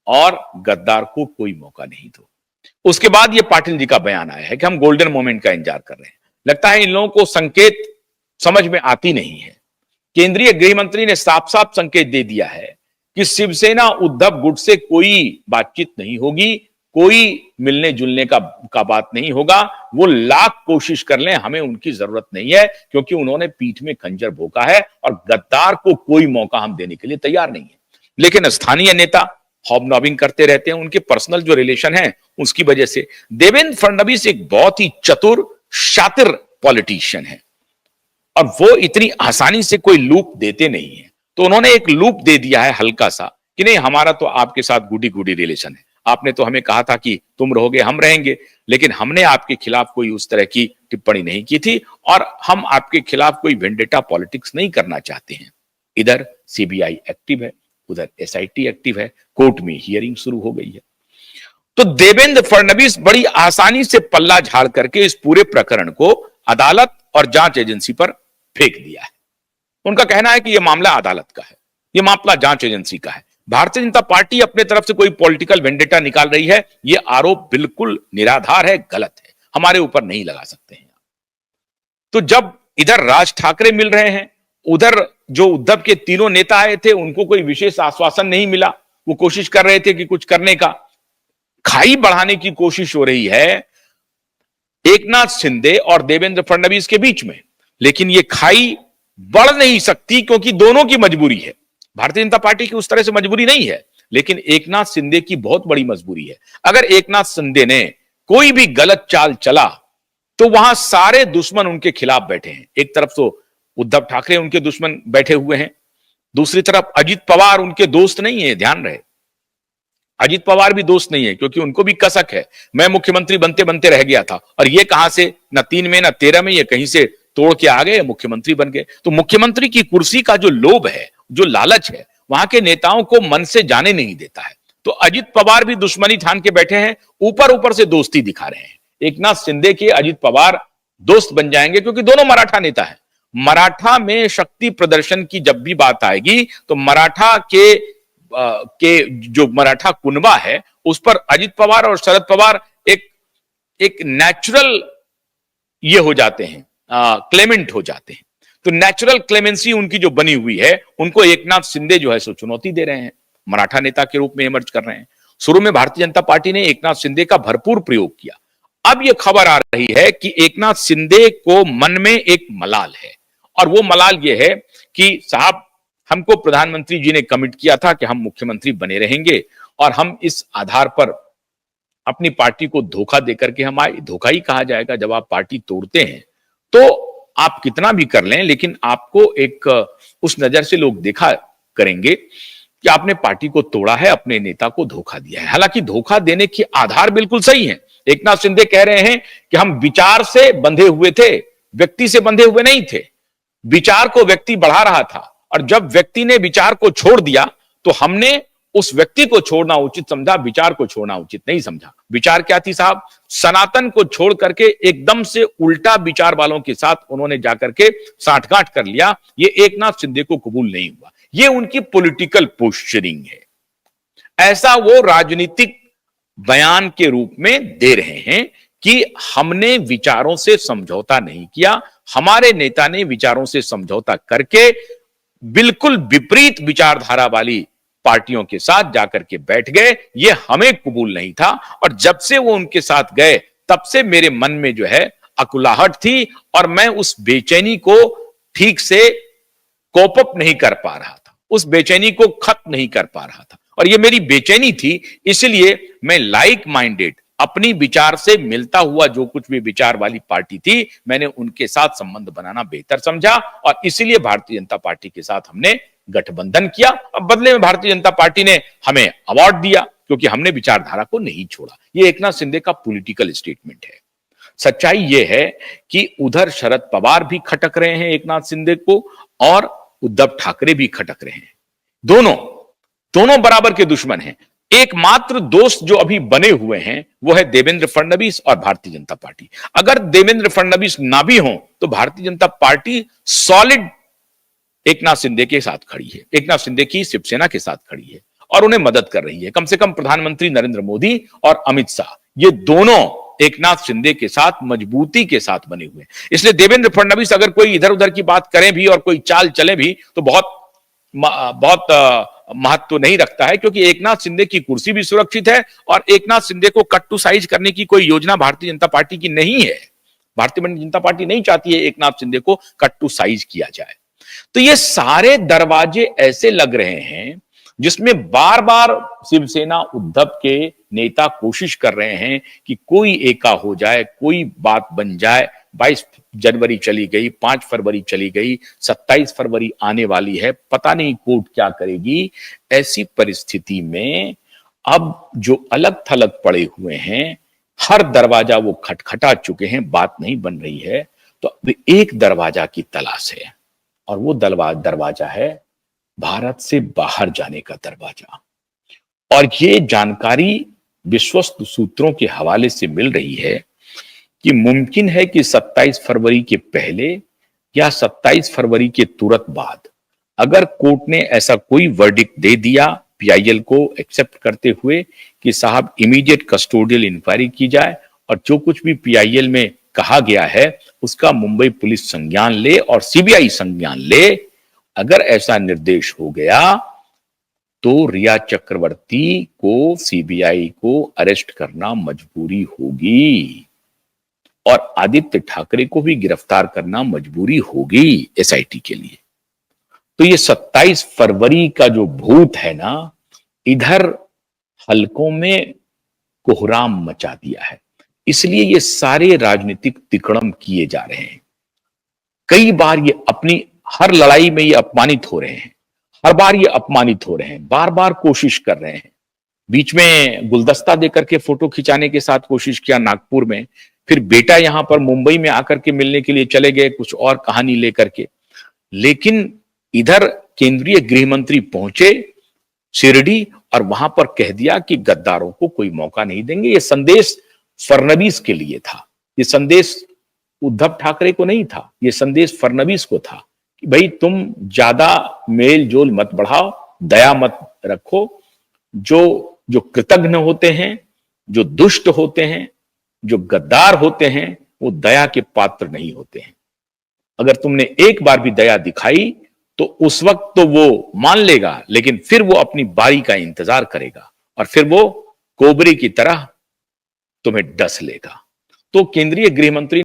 और गद्दार को कोई मौका नहीं दो। उसके बाद ये पाटिल जी का बयान आया है कि हम गोल्डन मोमेंट का इंतजार कर रहे हैं। लगता है इन लोगों को संकेत समझ में आती नहीं है। केंद्रीय गृह मंत्री ने साफ साफ संकेत दे दिया है कि शिवसेना उद्धव गुट से कोई बातचीत नहीं होगी, कोई मिलने जुलने का बात नहीं होगा। वो लाख कोशिश कर लें, हमें उनकी जरूरत नहीं है, क्योंकि उन्होंने पीठ में खंजर भोंका है और गद्दार को कोई मौका हम देने के लिए तैयार नहीं है। लेकिन स्थानीय नेता हॉबनॉबिंग करते रहते हैं, उनके पर्सनल जो रिलेशन है उसकी वजह से। देवेंद्र फडणवीस एक बहुत ही चतुर शातिर पॉलिटिशियन है और वो इतनी आसानी से कोई लूप देते नहीं है। तो उन्होंने एक लूप दे दिया है हल्का सा कि नहीं, हमारा तो आपके साथ गुडी गुडी रिलेशन है, आपने तो हमें कहा था कि तुम रहोगे हम रहेंगे, लेकिन हमने आपके खिलाफ कोई उस तरह की टिप्पणी नहीं की थी और हम आपके खिलाफ कोई वेंडेटा पॉलिटिक्स नहीं करना चाहते हैं। इधर सीबीआई एक्टिव है, उधर एसआईटी एक्टिव है, कोर्ट में हियरिंग शुरू हो गई है। तो देवेंद्र फडणवीस बड़ी आसानी से पल्ला झाड़ करके इस पूरे प्रकरण को अदालत और जांच एजेंसी पर फेंक दिया है। उनका कहना है कि यह मामला अदालत का है, यह मामला जांच एजेंसी का है। भारतीय जनता पार्टी अपने तरफ से कोई पॉलिटिकल वेंडेटा निकाल रही है, यह आरोप बिल्कुल निराधार है, गलत है, हमारे ऊपर नहीं लगा सकते हैं। तो जब इधर राज ठाकरे मिल रहे हैं, उधर जो उद्धव के तीनों नेता आए थे उनको कोई विशेष आश्वासन नहीं मिला, वो कोशिश कर रहे थे कि कुछ करने का, खाई बढ़ाने की कोशिश हो रही है एकनाथ शिंदे और देवेंद्र फडणवीस के बीच में। लेकिन ये खाई बढ़ नहीं सकती क्योंकि दोनों की मजबूरी है। भारतीय जनता पार्टी की उस तरह से मजबूरी नहीं है, लेकिन एकनाथ शिंदे की बहुत बड़ी मजबूरी है। अगर एकनाथ शिंदे ने कोई भी गलत चाल चला तो वहां सारे दुश्मन उनके खिलाफ बैठे हैं। एक तरफ तो उद्धव ठाकरे उनके दुश्मन बैठे हुए हैं, दूसरी तरफ अजित पवार उनके दोस्त नहीं है, ध्यान रहे। अजित पवार भी दोस्त नहीं है क्योंकि उनको भी कसक है, मैं मुख्यमंत्री बनते बनते रह गया था और ये कहां से न 3 में न 13 में ये कहीं से तोड़ के आ गए, मुख्यमंत्री बन गए। तो मुख्यमंत्री की कुर्सी का जो लोभ है, जो लालच है, वहां के नेताओं को मन से जाने नहीं देता है। तो अजित पवार भी दुश्मनी ठान के बैठे हैं, ऊपर ऊपर से दोस्ती दिखा रहे हैं। एकनाथ शिंदे के अजित पवार दोस्त बन जाएंगे क्योंकि दोनों मराठा नेता हैं। मराठा में शक्ति प्रदर्शन की जब भी बात आएगी तो मराठा के जो मराठा कुनबा है उस पर अजित पवार और शरद पवार एक नेचुरल ये हो जाते हैं, क्लेमेंट हो जाते हैं। तो नेचुरल क्लेमेंसी उनकी जो बनी हुई है, उनको एकनाथ शिंदे जो है सो चुनौती दे रहे हैं, मराठा नेता के रूप में इमर्ज कर रहे हैं। शुरू में भारतीय जनता पार्टी ने एकनाथ शिंदे का भरपूर प्रयोग किया। अब यह खबर आ रही है कि एकनाथ शिंदे को मन में एक मलाल है और वो मलाल ये है कि साहब, हमको प्रधानमंत्री जी ने कमिट किया था कि हम मुख्यमंत्री बने रहेंगे और हम इस आधार पर अपनी पार्टी को धोखा देकर के हम आए। धोखा ही कहा जाएगा, जब आप पार्टी तोड़ते हैं तो आप कितना भी कर लें, लेकिन आपको एक उस नजर से लोग देखा करेंगे कि आपने पार्टी को तोड़ा है, अपने नेता को धोखा दिया है। हालांकि धोखा देने के आधार बिल्कुल सही है। एकनाथ शिंदे कह रहे हैं कि हम विचार से बंधे हुए थे, व्यक्ति से बंधे हुए नहीं थे। विचार को व्यक्ति बढ़ा रहा था और जब व्यक्ति ने विचार को छोड़ दिया तो हमने उस व्यक्ति को छोड़ना उचित समझा, विचार को छोड़ना उचित नहीं समझा। विचार क्या थी साहब? सनातन को छोड़ करके एकदम से उल्टा विचार वालों के साथ उन्होंने जाकर के साठगांठ कर लिया। ये एकनाथ शिंदे को कबूल नहीं हुआ। ये उनकी पॉलिटिकल पोस्चरिंग है। ऐसा वो राजनीतिक बयान के रूप में दे रहे हैं कि हमने विचारों से समझौता नहीं किया, हमारे नेता ने विचारों से समझौता करके बिल्कुल विपरीत विचारधारा वाली पार्टियों के साथ जाकर के बैठ गए। ये हमें कबूल नहीं था और जब से वो उनके साथ गए तब से मेरे मन में जो है अकुलाहट थी और मैं उस बेचैनी को ठीक से कोप अप नहीं कर पा रहा था, उस बेचैनी को खत्म नहीं कर पा रहा था। और ये मेरी बेचैनी थी, इसलिए मैं लाइक माइंडेड, अपनी विचार से मिलता हुआ जो कुछ भी विचार वाली पार्टी थी, मैंने उनके साथ संबंध बनाना बेहतर समझा और इसीलिए भारतीय जनता पार्टी के साथ हमने गठबंधन किया। अब बदले में भारतीय जनता पार्टी ने हमें अवार्ड दिया क्योंकि हमने विचारधारा को नहीं छोड़ा। ये एकनाथ शिंदे का पॉलिटिकल स्टेटमेंट है। सच्चाई यह है कि उधर शरद पवार भी खटक रहे हैं एकनाथ शिंदे को और उद्धव ठाकरे भी खटक रहे हैं। दोनों बराबर के दुश्मन हैं। एकमात्र दोस्त जो अभी बने हुए हैं वो है देवेंद्र फडणवीस और भारतीय जनता पार्टी। अगर देवेंद्र फडणवीस ना भी हो तो भारतीय जनता पार्टी सॉलिड एकनाथ शिंदे के साथ खड़ी है, एकनाथ शिंदे की शिवसेना के साथ खड़ी है और उन्हें मदद कर रही है। कम से कम प्रधानमंत्री नरेंद्र मोदी और अमित शाह, ये दोनों एकनाथ शिंदे के साथ मजबूती के साथ बने हुए हैं। इसलिए देवेंद्र फडणवीस अगर कोई इधर उधर की बात करें भी और कोई चाल चले भी तो बहुत महत्व नहीं रखता है, क्योंकि एकनाथ शिंदे की कुर्सी भी सुरक्षित है और एकनाथ शिंदे को कट टू साइज करने की कोई योजना भारतीय जनता पार्टी की नहीं है। भारतीय जनता पार्टी नहीं चाहती है एकनाथ शिंदे को कट टू साइज किया जाए। तो ये सारे दरवाजे ऐसे लग रहे हैं जिसमें बार बार शिवसेना उद्धव के नेता कोशिश कर रहे हैं कि कोई एका हो जाए, कोई बात बन जाए। 22 जनवरी चली गई, 5 फरवरी चली गई, 27 फरवरी आने वाली है, पता नहीं कोर्ट क्या करेगी। ऐसी परिस्थिति में अब जो अलग थलग पड़े हुए हैं, हर दरवाजा वो खटखटा चुके हैं, बात नहीं बन रही है, तो अब एक दरवाजा की तलाश है और वो दरवाजा है भारत से बाहर जाने का दरवाजा। और ये जानकारी विश्वस्त सूत्रों के हवाले से मिल रही है कि मुमकिन है कि 27 फरवरी के पहले या 27 फरवरी के तुरंत बाद अगर कोर्ट ने ऐसा कोई वर्डिक्ट दे दिया पीआईएल को एक्सेप्ट करते हुए कि साहब इमीडिएट कस्टोडियल इंक्वायरी की जाए और जो कुछ भी पीआईएल में कहा गया है उसका मुंबई पुलिस संज्ञान ले और सीबीआई संज्ञान ले, अगर ऐसा निर्देश हो गया तो रिया चक्रवर्ती को सीबीआई को अरेस्ट करना मजबूरी होगी और आदित्य ठाकरे को भी गिरफ्तार करना मजबूरी होगी एसआईटी के लिए। तो ये 27 फरवरी का जो भूत है ना, इधर हलकों में कोहराम मचा दिया है। इसलिए ये सारे राजनीतिक तिकड़म किए जा रहे हैं। कई बार ये अपनी हर लड़ाई में ये अपमानित हो रहे हैं, हर बार ये अपमानित हो रहे हैं, बार बार कोशिश कर रहे हैं। बीच में गुलदस्ता देकर के फोटो खिंचाने के साथ कोशिश किया नागपुर में, फिर बेटा यहां पर मुंबई में आकर के मिलने के लिए चले गए कुछ और कहानी लेकर के। लेकिन इधर केंद्रीय गृह मंत्री पहुंचे शिरडी और वहां पर कह दिया कि गद्दारों को कोई मौका नहीं देंगे। ये संदेश फडणवीस के लिए था, ये संदेश उद्धव ठाकरे को नहीं था, ये संदेश फडणवीस को था कि भाई तुम ज्यादा मेल जोल मत बढ़ाओ, दया मत रखो। जो कृतघ्न होते हैं, जो दुष्ट होते हैं, जो गद्दार होते हैं, वो दया के पात्र नहीं होते हैं। अगर तुमने एक बार भी दया दिखाई तो उस वक्त तो वो मान लेगा, लेकिन फिर वो अपनी बारी का इंतजार करेगा और फिर वो कोबरे की तरह तुम्हें डस लेगा। तो केंद्रीय गृह मंत्री